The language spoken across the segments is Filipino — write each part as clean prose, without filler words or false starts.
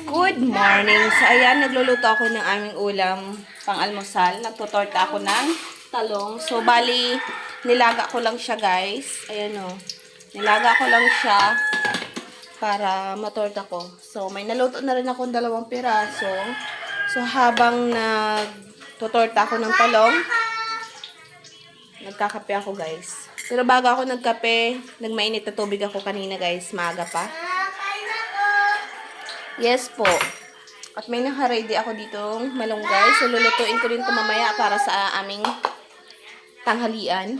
Good morning! So, ayan, nagluluto ako ng aming ulam pang-almusal. Nagtutorta ako ng talong. So, bali, nilaga ko lang siya, guys. Ayan o. Nilaga ko lang siya para matorta ko. So, may naluto na rin akong 2 piraso. So, habang nagtutorta ako ng talong, nagkakape ako, guys. Pero bago ako nagkape, nagmainit na tubig ako kanina, guys. Maaga pa. Yes po. At may naka-ready ako ditong malunggay. So, lulutuin ko rin ito mamaya para sa aming tanghalian.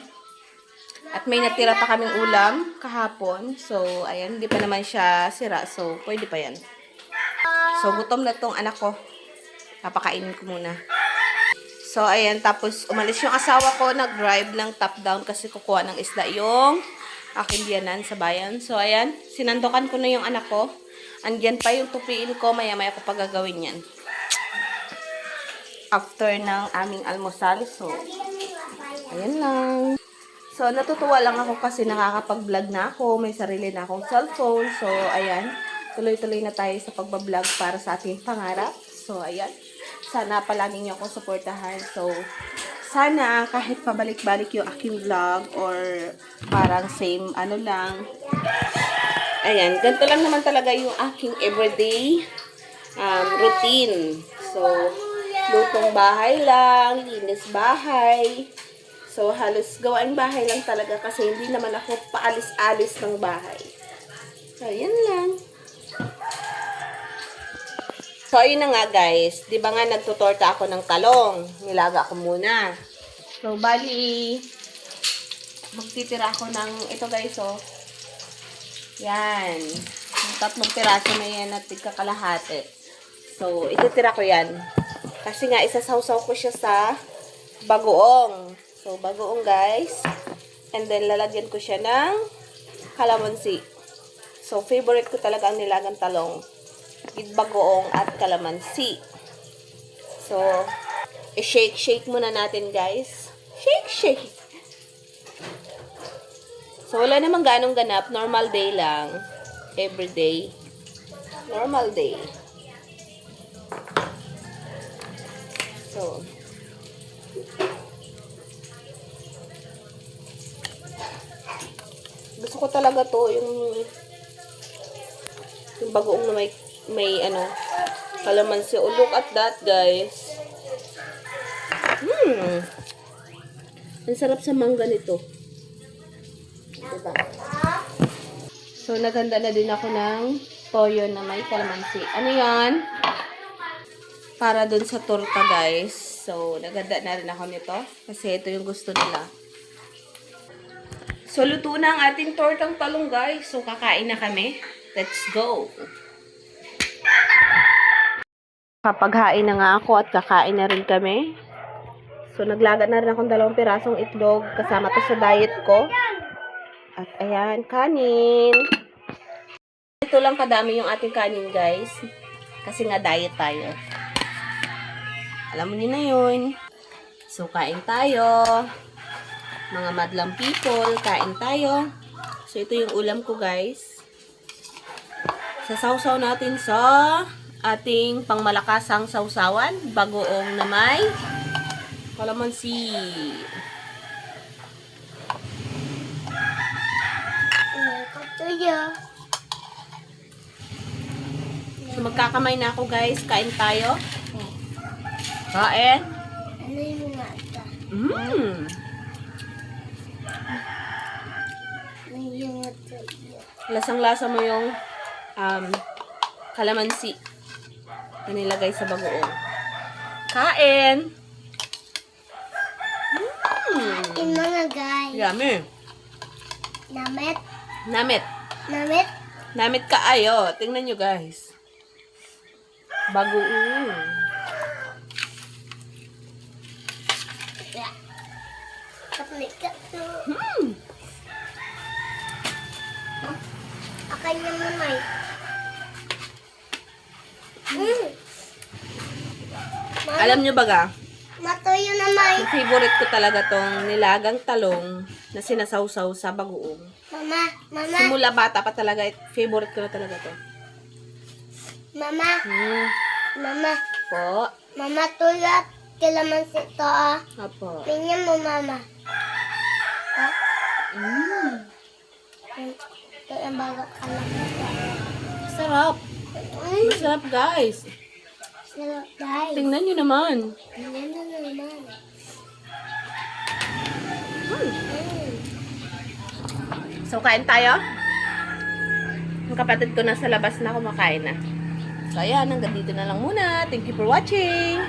At may natira pa kaming ulam kahapon. So, ayan. Hindi pa naman siya sira. So, pwede pa yan. So, gutom na tong anak ko. Papakainin ko muna. So, ayan. Tapos, umalis yung asawa ko. Nag-drive ng top down kasi kukuha ng isda yung aking biyanan sa bayan. So, ayan. Sinandokan ko na yung anak ko. Andyan pa yung tupiin ko. Maya-maya ko pa gagawin yan. After ng aming almusal. So, ayan lang. So, natutuwa lang ako kasi nakakapag-vlog na ako. May sarili na akong cellphone. So, ayan. Tuloy-tuloy na tayo sa pagbablog para sa ating pangarap. So, ayan. Sana palagi niyo akong supportahan. So, sana kahit pabalik-balik yung aking vlog or parang same ano lang. Ayan, ganito lang naman talaga yung aking everyday routine. So, lutong bahay lang, linis bahay. So, halos gawain bahay lang talaga kasi hindi naman ako paalis-alis ng bahay. So, yan lang. So, ayun na nga guys. Di ba nga nagtutorta ako ng talong? Nilaga ko muna. So, bali, magtitira ako ng, ito guys oh. Yan. Yung 3 piraso na yan at tigkakalahati. So, ititira ko yan. Kasi nga, isasawsaw ko siya sa bagoong. So, bagoong guys. And then, lalagyan ko siya ng kalamansi. So, favorite ko talaga ang nilagang talong. With bagoong at kalamansi. So, i-shake muna natin guys. Shake. So, wala namang ganong ganap. Normal day lang. Everyday. Normal day. So, gusto ko talaga to yung bagoong na may ano, kalamansi. Oh, look at that, guys. Ang sarap sa mangga nito. Diba? So, naganda na din ako ng toyo na may kalamansi. Ano yan? Para dun sa torta, guys. So, naganda na rin ako nito. Kasi ito yung gusto nila. So, luto na ang ating tortang talong, guys. So, kakain na kami. Let's go! Kapaghain na nga ako at kakain na rin kami. So, naglaga na rin akong 2 pirasong itlog. Kasama to sa diet ko. At ayan, kanin. Ito lang kadami yung ating kanin, guys. Kasi nga diet tayo. Alam mo niyo na yun. So, kain tayo. Mga madlang people, kain tayo. So, ito yung ulam ko, guys. Sasawsaw natin sa ating pangmalakasang sawsawan. Bagoong na may kalamansi. So, magkakamay na ako, guys. Kain tayo. Kain. Ano yung mata? Lasang-lasa mo yung kalamansi na nilagay sa bagoong. Kain! Yung mga guys. Yummy. Namit. Namit. Namit. Namit ka ayo. Tingnan nyo, guys. Bagoong. Kapalik ka to. Akan yung mamay. Alam nyo baga, Matoyo na may. yung favorite ko talaga tong nilagang talong na sinasawsaw sa bagoong. Mama. Simula bata pa talaga, favorite ko na talaga to. Mama, Hmm. mama, Po. mama, tuyat. Kalamansi to ah. Apo. Tingnan mo, mama. Ha? Ito ang bago ka lang. Sarap. Masarap, guys. Sarap, guys. Tingnan nyo naman. Tingnan na naman. So, kain tayo? Ang kapatid ko nasa labas na kumakain na. So, ayan. Hanggang dito na lang muna. Thank you for watching.